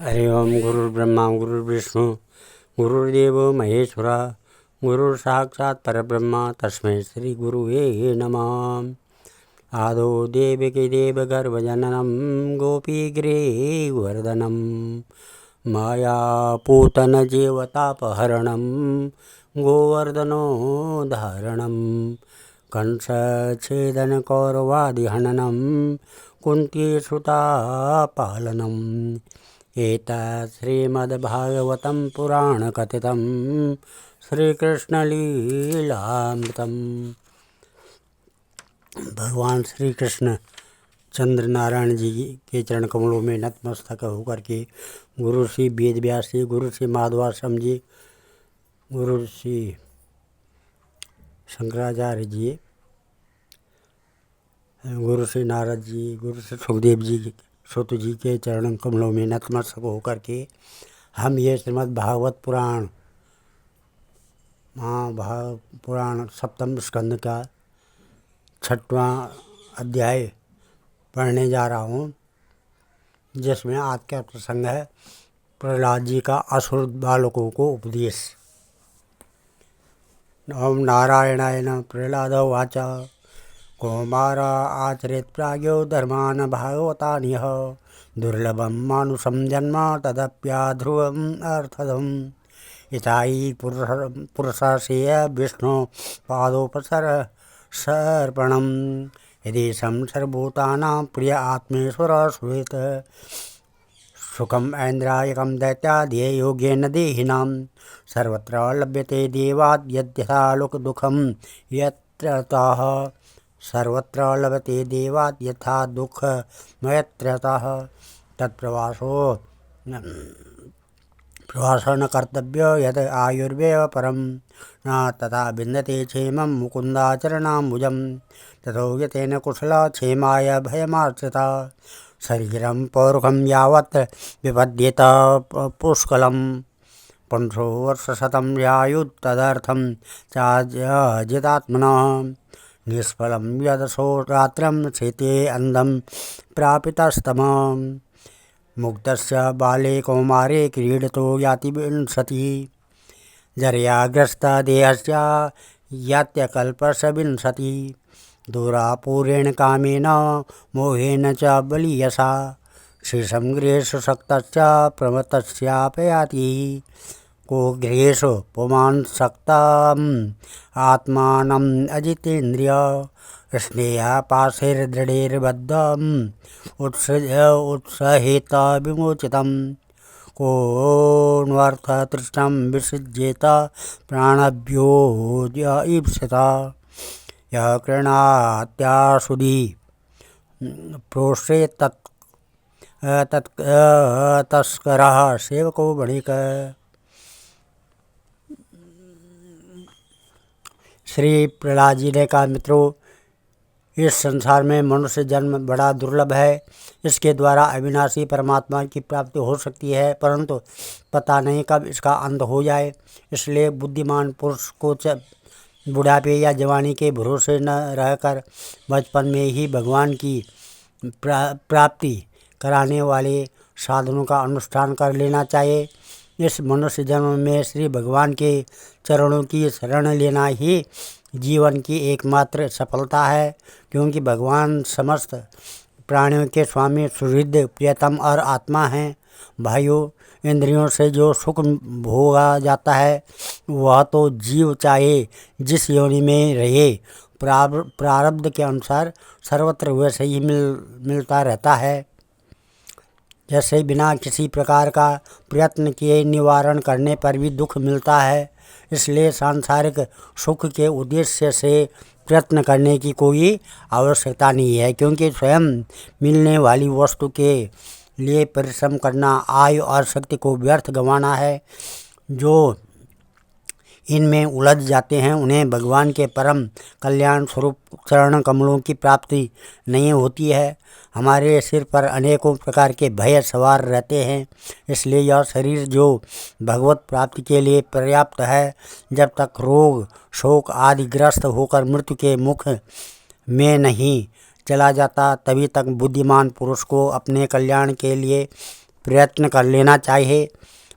हरि ओम। गुरुर्ब्रह्मा गुरुर्विष्णु गुरुर्देव महेश्वरा गुरुर् साक्षात् परब्रह्म तस्मै श्री गुरुवे नमः। आदौ देवकी देवगर्भजननं गोपीगिरिवर्धनं मायापूतनजेवतापहरणं गोवर्धनोद्धारणं कंसच्छेदनकौरवादिहननं कुन्तीसुतापालनम् एतत् श्रीमद्भागवतं पुराणकथितं श्रीकृष्णलीलामृतम्। भगवान श्री कृष्ण चंद्र नारायण जी के चरण कमलों में नतमस्तक होकर के गुरु श्री वेद व्यास जी, गुरु श्री माधवाश्रम जी, गुरु श्री शंकराचार्य जी, गुरु श्री नारद जी, गुरु श्री सुखदेव जी सुत जी के चरण कमलों में नतमस्तक होकर के हम ये श्रीमद् भागवत पुराण महाभारत पुराण सप्तम स्कंद का 6वां अध्याय पढ़ने जा रहा हूँ, जिसमें आज का प्रसंग है प्रहलाद जी का असुर बालकों को उपदेश। ओम नारायणाय नमः। प्रहलाद उवाच कौमार आचरेत् प्राज्ञो धर्मान् भागवतान्यः दुर्लभं मानुषं जन्म तदप्याध्रुवम् अर्थदम् इतायि पुरुषस्य विष्णु पादोपसर्पणम् यदेशं सर्वभूतानां प्रिय आत्मेश्वर सुहृत् सुखम् ऐन्द्रियकं दैत्यादि योगेन देहिनां सर्वत्र लभ्यते देवात् यद्यथा लोकदुःखं यत्रतः सर्वत्र लभते देवात् यथा दुःख मयत्रतः प्रवासो न कर्तव्य यद आयुर्वेव परं न तथा विन्दते क्षेमं मुकुन्दाचरणाम्बुजं ततो यतेन कुशला क्षेमाय भयमाश्रिता शरीरं पौरुखं यावत् विपद्येत पुष्कलं पुंसो वर्षशतं यायुत् तदर्थं चाजितात्मनः निष्फलं यदसो रात्रं शेते अन्धं प्रापितस्तमः मुग्धस्य बाले कौमारे क्रीडतो याति विंशतिः जर्याग्रस्तदेहस्य यात्यकल्पशविंशतिः दूरापूरेण कामेन मोहेन च बलीयसा शेषं गृहेषु शक्तश्च प्रमत्तस्यापयाति को गृहेषु पुमान् सक्तम् आत्मानम् अजितेन्द्रिय स्नेहपाशैर्दृढैर्बद्धम् उत्सहेत विमोचितं कोऽन्वर्थतृष्णं विसृज्येत प्राणभ्यो ईप्सिता यः कृणात्याशुधि प्रोष्ठे तस्करः सेवको वणिक। श्री प्रहलाद जी ने कहा, मित्रों, इस संसार में मनुष्य जन्म बड़ा दुर्लभ है। इसके द्वारा अविनाशी परमात्मा की प्राप्ति हो सकती है, परंतु पता नहीं कब इसका अंत हो जाए। इसलिए बुद्धिमान पुरुष को बुढ़ापे या जवानी के भरोसे न रहकर बचपन में ही भगवान की प्राप्ति कराने वाले साधनों का अनुष्ठान कर लेना चाहिए। इस मनुष्य जन्म में श्री भगवान के चरणों की शरण लेना ही जीवन की एकमात्र सफलता है, क्योंकि भगवान समस्त प्राणियों के स्वामी, सुहृद, प्रियतम और आत्मा हैं। भाइयों, इंद्रियों से जो सुख भोगा जाता है वह तो जीव चाहे जिस योनि में रहे प्रारब्ध के अनुसार सर्वत्र वैसे ही मिलता रहता है। जैसे बिना किसी प्रकार का प्रयत्न किए निवारण करने पर भी दुख मिलता है। इसलिए सांसारिक सुख के उद्देश्य से प्रयत्न करने की कोई आवश्यकता नहीं है, क्योंकि स्वयं मिलने वाली वस्तु के लिए परिश्रम करना आयु और शक्ति को व्यर्थ गंवाना है। जो इनमें उलझ जाते हैं उन्हें भगवान के परम कल्याण स्वरूप चरण कमलों की प्राप्ति नहीं होती है। हमारे सिर पर अनेकों प्रकार के भय सवार रहते हैं, इसलिए यह शरीर जो भगवत प्राप्ति के लिए पर्याप्त है, जब तक रोग शोक आदि ग्रस्त होकर मृत्यु के मुख में नहीं चला जाता, तभी तक बुद्धिमान पुरुष को अपने कल्याण के लिए प्रयत्न कर लेना चाहिए।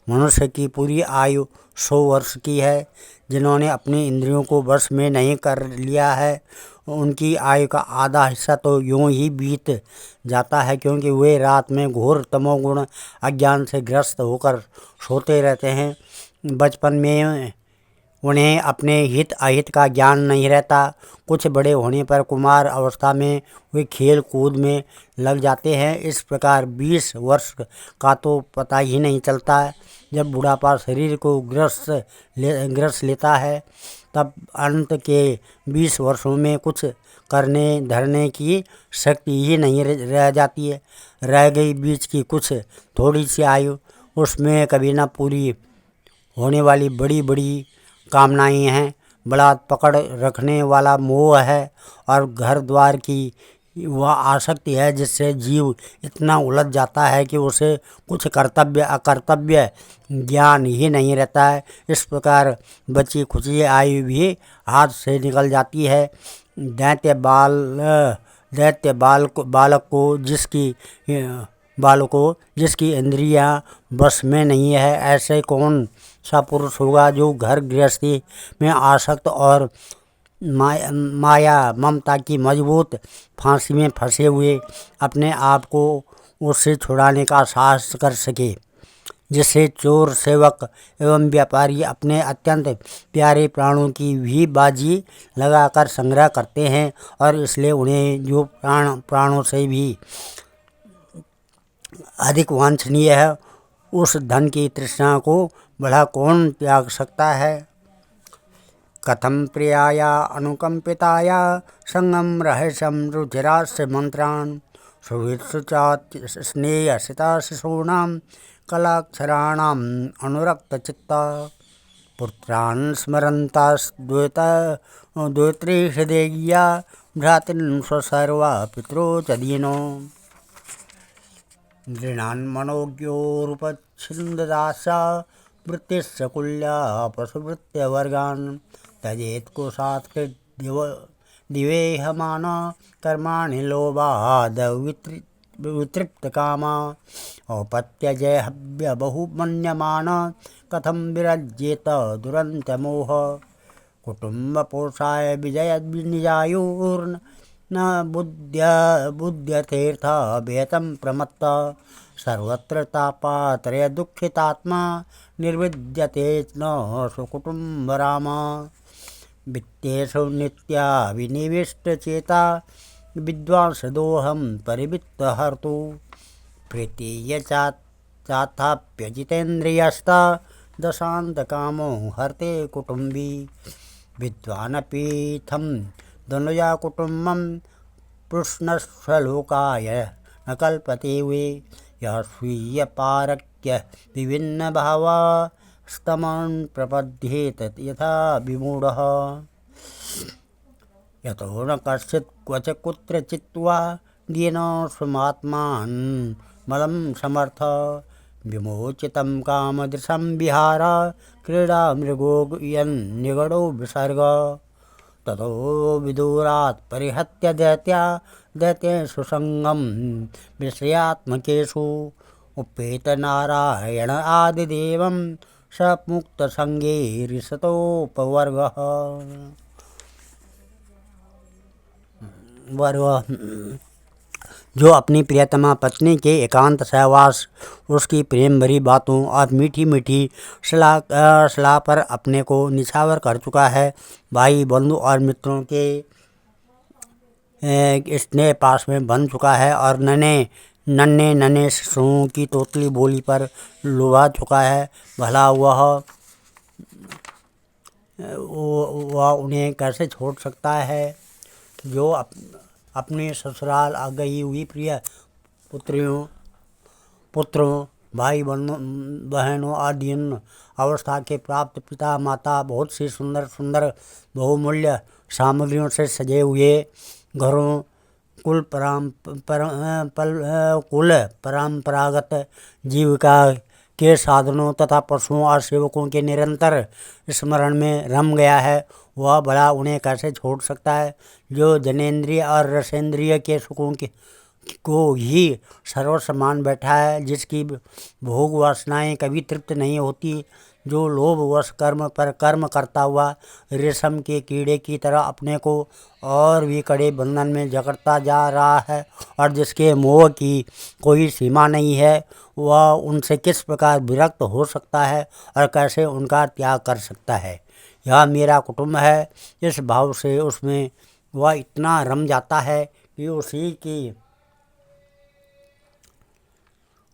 मनुष्य की पूरी आयु 100 वर्ष की है। जिन्होंने अपनी इंद्रियों को वश में नहीं कर लिया है उनकी आयु का आधा हिस्सा तो यूं ही बीत जाता है, क्योंकि वे रात में घोर तमोगुण अज्ञान से ग्रस्त होकर सोते रहते हैं। बचपन में उन्हें अपने हित अहित का ज्ञान नहीं रहता। कुछ बड़े होने पर कुमार अवस्था में वे खेल कूद में लग जाते हैं। इस प्रकार 20 वर्ष का तो पता ही नहीं चलता। जब बुढ़ापा शरीर को ग्रस लेता है तब अंत के 20 वर्षों में कुछ करने धरने की शक्ति ही नहीं रह जाती है। रह गई बीच की कुछ थोड़ी सी आयु, उसमें कभी ना पूरी होने वाली बड़ी बड़ी कामनाएं हैं, बड़ा पकड़ रखने वाला मोह है और घर द्वार की वह आसक्ति है, जिससे जीव इतना उलझ जाता है कि उसे कुछ कर्तव्य अकर्तव्य ज्ञान ही नहीं रहता है। इस प्रकार बची खुची आयु भी हाथ से निकल जाती है। बालक को जिसकी इंद्रियां बस में नहीं है, ऐसे कौन सा पुरुष होगा जो घर गृहस्थी में आसक्त और माया ममता की मजबूत फांसी में फंसे हुए अपने आप को उससे छुड़ाने का साहस कर सके, जिससे चोर सेवक एवं व्यापारी अपने अत्यंत प्यारे प्राणों की भी बाजी लगाकर संग्रह करते हैं, और इसलिए उन्हें जो प्राणों से भी अधिक वांछनीय है उस धन की तृष्णा को भला कौन त्याग सकता है। कथम प्रियाया अनुकंपिताया संगम रहस्यम रुचिरास्य मंत्रान सुहृत्सुचात् स्नेहसिता शिशूनां कलाक्षराणाम् अनुरक्तचित्ता पुत्रान् स्मरन्तास्द्वैत्रीहृदय्या भ्रातॄन् स्वसर्वा पितरो च दीनो नृणान् मनोज्ञोरुपच्छिन्ददासा वृत्तिश्च कुल्या पशुवृत्त्यवर्गान् त्यजेत् कोशात् दिवेहमान कर्माणि लोभाद् वितृप्तकामा औपत्यजय हव्य बहुमन्यमान कथं विरज्येत दुरन्तमोह कुटुम्बपोषाय विजय निजायुर्न बुध्यतीर्थ व्यतं प्रमत्त सर्वत्र तापात्रय दुःखितात्मा निर्विद्यते न सुकुटुम्बराम वित्तेषु नित्या विनिविष्टचेता विद्वांसदोहं परिवित्तहर्तु प्रीतीय चाथाप्यजितेन्द्रियस्ता दशान्तकामो हर्ते कुटुम्बी विद्वानपीठं धनुजा कुटुम्बं पुष्णश्लोकाय न कल्पते वे यः स्वीयपारक्य विभिन्नभावा स्तमन् प्रपद्येत यथा विमूढः यतो न कश्चित् क्वच कुत्रचित् वा येन स्वमात्मान् मलं समर्थ विमोचितं कामदृशं विहार क्रीडा मृगो यन्निगडो विसर्ग ततो विदूरात् परिहत्य दैत्येषु संगं विषयात्मकेषु उपेत नारायण आदिदेवं स मुक्तसंगे रिसतोपवर्गः जो अपनी प्रियतमा पत्नी के एकांत सहवास, उसकी प्रेम भरी बातों और मीठी मीठी सलाह पर अपने को निछावर कर चुका है, भाई बंधु और मित्रों के स्नेह पास में बन चुका है और नन्हे शिशुओं की तोतली बोली पर लुभा चुका है, भला वह उन्हें कैसे छोड़ सकता है। जो अपने ससुराल आ गई हुई प्रिय पुत्रों भाई बहनों आदि अवस्था के प्राप्त पिता माता बहुत सी सुंदर सुंदर बहुमूल्य सामग्रियों से सजे हुए घरों कुल परंपरागत जीविका के साधनों तथा पशुओं और सेवकों के निरंतर स्मरण में रम गया है, वह भला उन्हें कैसे छोड़ सकता है। जो जनेंद्रिय और रसेंद्रिय के सुखों को ही सर्वस्व मान बैठा है, जिसकी भोग वासनाएं कभी तृप्त नहीं होती, जो लोभवश कर्म पर कर्म करता हुआ रेशम के कीड़े की तरह अपने को और भी कड़े बंधन में जकड़ता जा रहा है, और जिसके मोह की कोई सीमा नहीं है, वह उनसे किस प्रकार विरक्त हो सकता है और कैसे उनका त्याग कर सकता है। यह मेरा कुटुंब है, इस भाव से उसमें वह इतना रम जाता है कि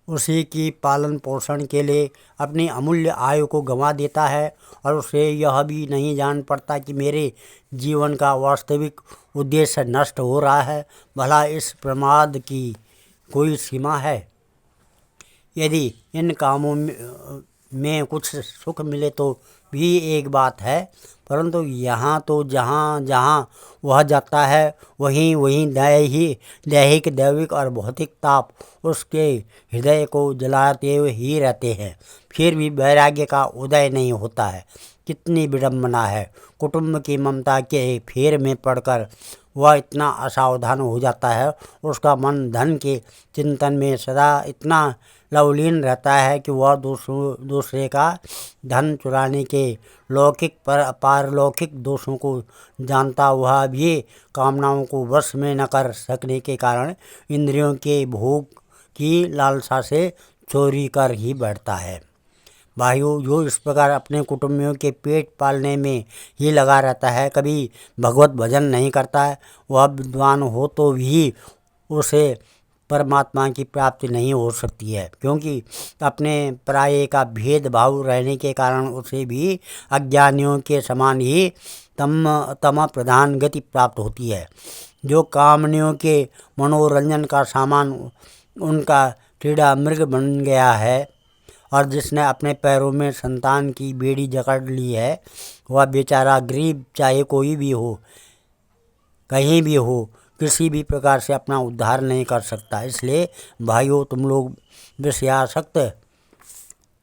उसी की पालन पोषण के लिए अपनी अमूल्य आयु को गंवा देता है, और उसे यह भी नहीं जान पड़ता कि मेरे जीवन का वास्तविक उद्देश्य नष्ट हो रहा है। भला इस प्रमाद की कोई सीमा है? यदि इन कामों में कुछ सुख मिले तो भी एक बात है, परंतु यहाँ तो जहाँ जहाँ वह जाता है वहीं वहीं दैहिक दैविक और भौतिक ताप उसके हृदय को जलाते हुए ही रहते हैं, फिर भी वैराग्य का उदय नहीं होता है। कितनी विडम्बना है! कुटुंब की ममता के फेर में पड़कर वह इतना असावधान हो जाता है, उसका मन धन के चिंतन में सदा इतना लवलीन रहता है कि वह दूसरे का धन चुराने के लौकिक पारलौकिक दोषों को जानता हुआ भी कामनाओं को वश में न कर सकने के कारण इंद्रियों के भोग की लालसा से चोरी कर ही बैठता है। भाइयों, जो इस प्रकार अपने कुटुंबियों के पेट पालने में ही लगा रहता है, कभी भगवत भजन नहीं करता है, वह विद्वान हो तो भी उसे परमात्मा की प्राप्ति नहीं हो सकती है, क्योंकि अपने पराये का भेदभाव रहने के कारण उसे भी अज्ञानियों के समान ही तम प्रधान गति प्राप्त होती है। जो कामनियों के मनोरंजन का सामान उनका क्रीड़ा मृग बन गया है, और जिसने अपने पैरों में संतान की बेड़ी जकड़ ली है, वह बेचारा गरीब चाहे कोई भी हो, कहीं भी हो, किसी भी प्रकार से अपना उद्धार नहीं कर सकता। इसलिए भाइयों, तुम लोग विषयासक्त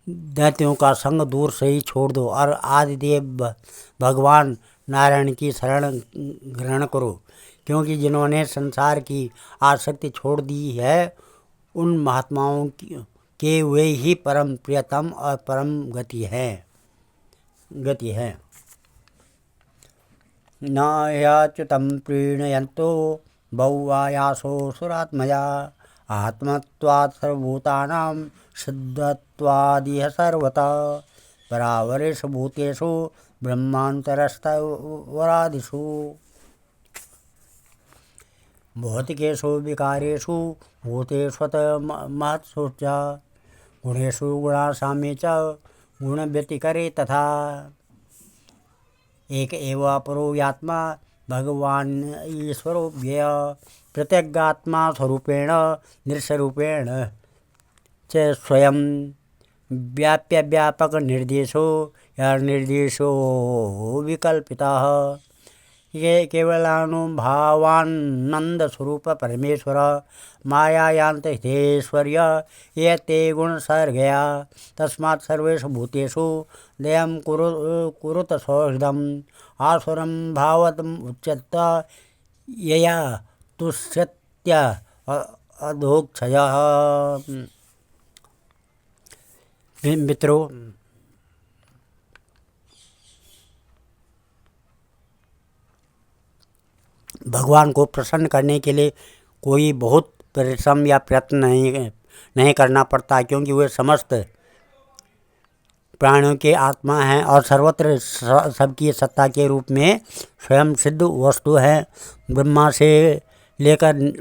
दैत्यों का संग दूर से ही छोड़ दो और आदिदेव भगवान नारायण की शरण ग्रहण करो, क्योंकि जिन्होंने संसार की आसक्ति छोड़ दी है, उन महात्माओं के वे ही परम प्रियतम और परम गति है। न ह्यच्युतं प्रीणयन्तो बहुवायासो सुरात्मजा आत्मत्वात् सर्वभूतानां सिद्धत्वादिह सर्वथा परावरेषु भूतेषु ब्रह्मान्तरस्थवरादिषु भौतिकेषु विकारेषु भूतेष्वत महत्सु च गुणेषु गुणासाम्ये च गुणव्यतिकरे तथा एक एव अपरो यात्मा भगवान ईश्वरो व्यय प्रत्यगात्मा स्वरूपेण निरसरूपेण च स्वयं व्याप्य व्यापक निर्देशो या निर्देशो विकल्पितः ये केवलानुभावानंद स्वरूप परमेश्वर मायायांत हितेश्वर्य ये ते गुण सर्गया तस्मात् सर्वेषु भूतेषु दयं कुरुत सौहृदम् आसुरं भावतम् उच्यत यया तुष्यत्य अधोक्षयः। मित्रों, भगवान को प्रसन्न करने के लिए कोई बहुत परिश्रम या प्रयत्न नहीं करना पड़ता, क्योंकि वे समस्त प्राणियों के आत्मा हैं और सर्वत्र सबकी सत्ता के रूप में स्वयं सिद्ध वस्तु है। ब्रह्मा से लेकर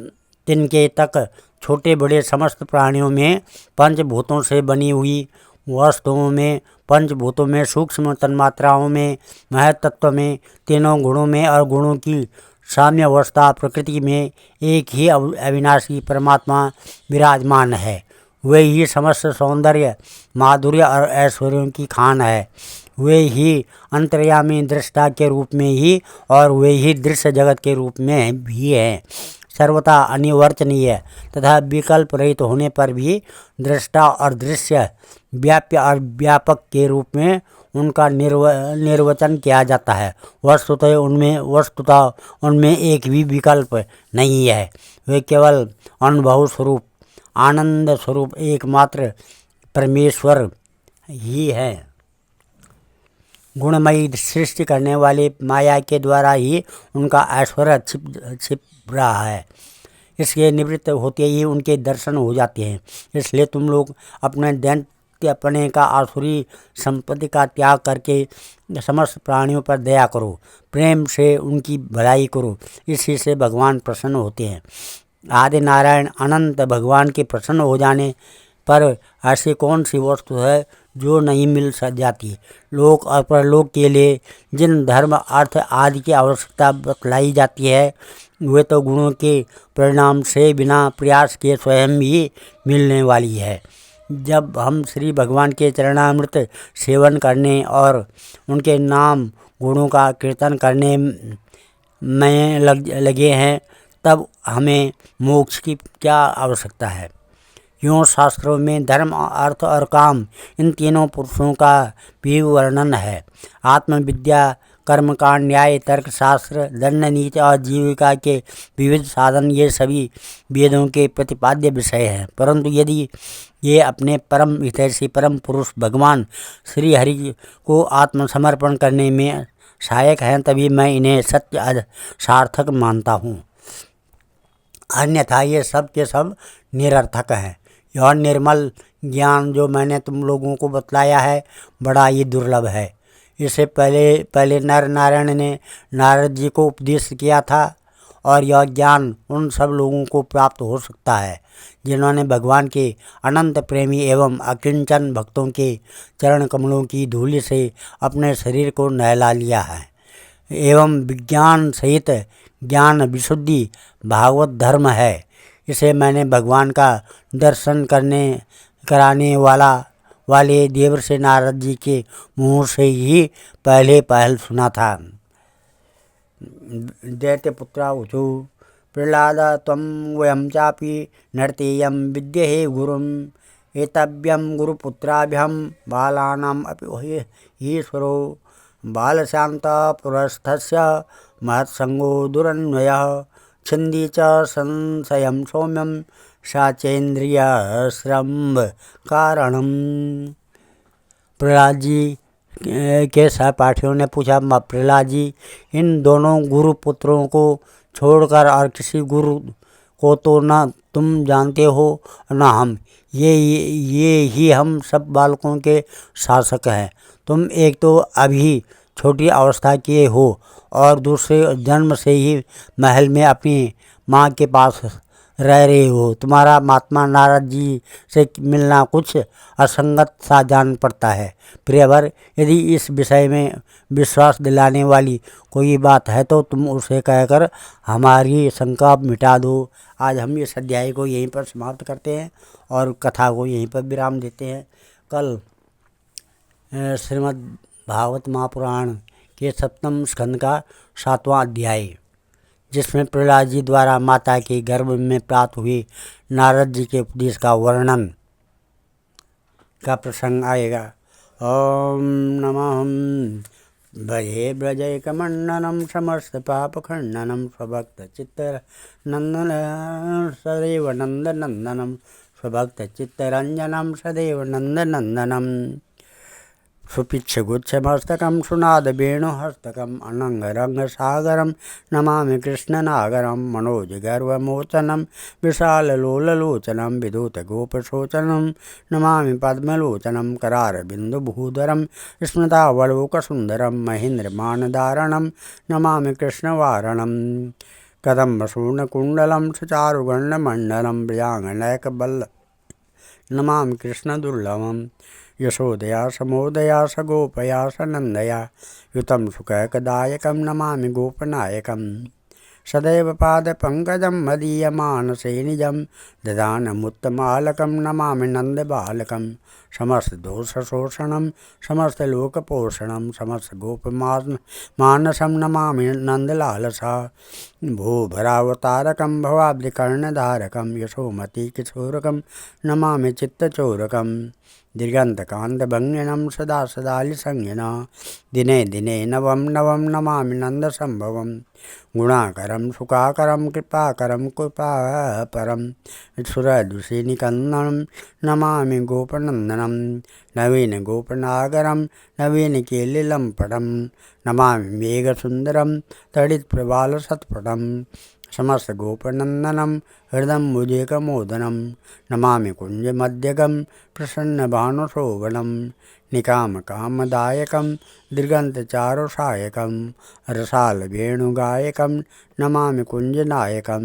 तिनके तक छोटे बड़े समस्त प्राणियों में पंचभूतों से बनी हुई वस्तुओं में, पंचभूतों में, सूक्ष्म तन्मात्राओं में, महत्तत्व में, तीनों गुणों में और गुणों की साम्य अवस्था प्रकृति में एक ही अविनाशी परमात्मा विराजमान है। वे ही समस्त सौंदर्य, माधुर्य और ऐश्वर्यों की खान है। वे ही अंतर्यामी दृष्टा के रूप में ही और वे ही दृश्य जगत के रूप में भी हैं। सर्वथा अनिवर्चनीय तथा विकल्प रहित होने पर भी दृष्टा और दृश्य, व्याप्य और व्यापक के रूप में उनका निर्वचन किया जाता है। वस्तुतः उनमें एक भी विकल्प नहीं है। वे केवल अनुभव स्वरूप, आनंद स्वरूप एकमात्र परमेश्वर ही है। गुणमयी सृष्टि करने वाली माया के द्वारा ही उनका ऐश्वर्य छिप रहा है। इसके निवृत्त होते ही उनके दर्शन हो जाते हैं। इसलिए तुम लोग अपने दैत्यपने का, आसुरी संपत्ति का त्याग करके समस्त प्राणियों पर दया करो, प्रेम से उनकी भलाई करो। इसी से भगवान प्रसन्न होते हैं। आदि नारायण अनंत भगवान के प्रसन्न हो जाने पर ऐसी कौन सी वस्तु है जो नहीं मिल जाती। लोक और परलोक के लिए जिन धर्म, अर्थ आदि की आवश्यकता बतलाई जाती है, वे तो गुणों के परिणाम से बिना प्रयास के स्वयं ही मिलने वाली है। जब हम श्री भगवान के चरणामृत सेवन करने और उनके नाम गुणों का कीर्तन करने में लगे हैं, तब हमें मोक्ष की क्या आवश्यकता है। यूँ शास्त्रों में धर्म, अर्थ और काम, इन तीनों पुरुषों का भी वर्णन है। आत्मविद्या, कर्मकांड, न्याय, तर्क शास्त्र, दंड नीति और जीविका के विविध साधन, ये सभी वेदों के प्रतिपाद्य विषय हैं। परंतु यदि ये अपने परम हितैषी परम पुरुष भगवान श्री हरि को आत्मसमर्पण करने में सहायक हैं, तभी मैं इन्हें सत्य सार्थक मानता हूँ। अन्यथा ये सब के सब निरर्थक हैं। यह निर्मल ज्ञान जो मैंने तुम लोगों को बतलाया है, बड़ा ही दुर्लभ है। इससे पहले नर नारायण ने नारद जी को उपदेश किया था, और यह ज्ञान उन सब लोगों को प्राप्त हो सकता है जिन्होंने भगवान के अनंत प्रेमी एवं अकिंचन भक्तों के चरण कमलों की धूलि से अपने शरीर को नहला लिया है। एवं विज्ञान सहित ज्ञान विशुद्धि भागवत धर्म है। इसे मैंने भगवान का दर्शन कराने वाले देवर्षि नारद जी के मुँह से ही पहल सुना था। दैत्यपुत्रा ऊचु प्रह्लाद त्वं वयं चापि नर्तेयं विद्यहे गुरुम् एतव्यं गुरुपुत्राभ्यां बालानाम् अपि ईश्वरो बालशान्तपुरस्थस्य महत्संगो दुरन्वयः छिन्दी च संशयं सौम्यं साचेन्द्रियश्रम्भ कारणम्। प्रह्लाद जी के सहपाठियों ने पूछा, प्रह्लाद जी, इन दोनों गुरु पुत्रों को छोड़कर और किसी गुरु को तो न तुम जानते हो न हम। ये ही हम सब बालकों के शासक हैं। तुम एक तो अभी छोटी अवस्था के हो और दूसरे जन्म से ही महल में अपनी माँ के पास रह रहे हो। तुम्हारा महात्मा नारद जी से मिलना कुछ असंगत सा जान पड़ता है। प्रियवर, यदि इस विषय में विश्वास दिलाने वाली कोई बात है तो तुम उसे कहकर हमारी शंका मिटा दो। आज हम इस अध्याय को यहीं पर समाप्त करते हैं और कथा को यहीं पर विराम देते हैं। कल श्रीमद् भागवत महापुराण के 7वें स्कंद का 7वां अध्याय, जिसमें प्रह्लाद जी द्वारा माता के गर्भ में प्राप्त हुए नारद जी के उपदेश का वर्णन का प्रसंग आएगा। ओम नमः भजे ब्रजैकमण्डनं समस्त पापखण्डनं स्वभक्तचित्तरञ्जनं सदैव नन्दनन्दनं स्वभक्तचित्तरञ्जनं सदैव नन्दनन्दनं सुपिच्छगुच्छमस्तकं सुनादवेणुहस्तकम् अनङ्गरङ्गसागरं नमामि कृष्णनागरं मनोजगर्वमोचनं विशाललोललोचनं विधूतगोपशोचनं नमामि पद्मलोचनं करारविन्दुभूधरं स्मृतावलोकसुन्दरं महेन्द्रमानधारणं नमामि कृष्णवारणं कदम्बसूर्णकुण्डलं सुचारुगण्डमण्डलं व्रजाङ्गनैकबल्लभं नमामि कृष्णदुर्लभम् यशोदया समोदया सगोपया सनन्दया युतं सुखकदायकं नमामि गोपनायकं सदैव पादपङ्कजं मदीयमानसे निजं ददानमुत्तमालकं नमामि नन्दबालकं समस्तदोषशोषणं समस्तलोकपोषणं समस्तगोपमानसं नमामि नन्दलालसा भूभरावतारकं भवाब्धिकर्णधारकं यशोमतिकिशोरकं नमामि चित्तचोरकं दीर्घन्तकान्तभङ्गिनं सदा सदालिसंज्ञना दिने दिने नवं नवं नमामि नन्दसम्भवं गुणाकरं सुखाकरं कृपाकरं कृपापरं सुरदुषिनिकन्दनं नमामि गोपनन्दनं नवीनगोपनागरं नवीनकेलिलं पटं नमामि मेघसुन्दरं तडित्प्रबालसत्पटं समस्तगोपनन्दनं हृदम्बुजेकमोदनं नमामि कुञ्जमध्यगं प्रसन्नभानुशोभनं निकामकामदायकं दीर्घन्तचारुसायकं रसालवेणुगायकं नमामि कुञ्जनायकं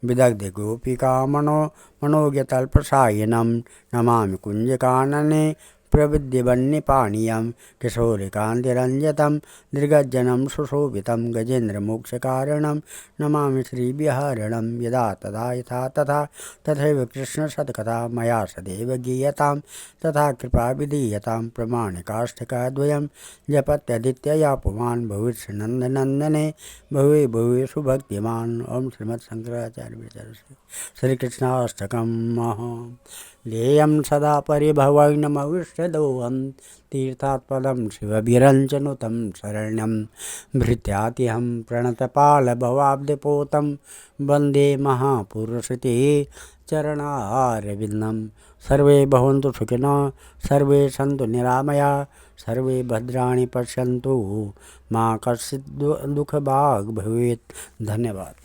विदग्धगोपिकामनो मनोज्ञतल्पसायिनं नमामि कुञ्जकानने प्रविद्यवन्यपाणीयं किशोरिकान्तिरञ्जतं दीर्घज्जनं सुशोभितं गजेन्द्रमोक्षकारणं नमामि श्रीविहरणं यदा तदा यथा तथा तथैव कृष्णसत्कथा मया सदैव गीयतां तथा कृपा विधीयतां प्रमाणिकाष्टकद्वयं जपत्यदित्यया पुमान् भविष्यनन्दनन्दने भुवि भुवि सुभक्तिमान्। ओम श्रीमत्शंकराचार्य श्रीकृष्णाष्टकं लेयं सदा परिभवग्नमविष्टदोहं तीर्थात्पदं शिवभिरञ्चनुतं शरण्यं भृत्यातिहं प्रणतपालभवाब्धिपोतं वन्दे महापुरुषते चरणारविन्दं। सर्वे भवन्तु सुखिनः, सर्वे सन्तु निरामया, सर्वे भद्राणि पश्यन्तु मा कश्चित् दुःखभाग् भवेत्। धन्यवाद।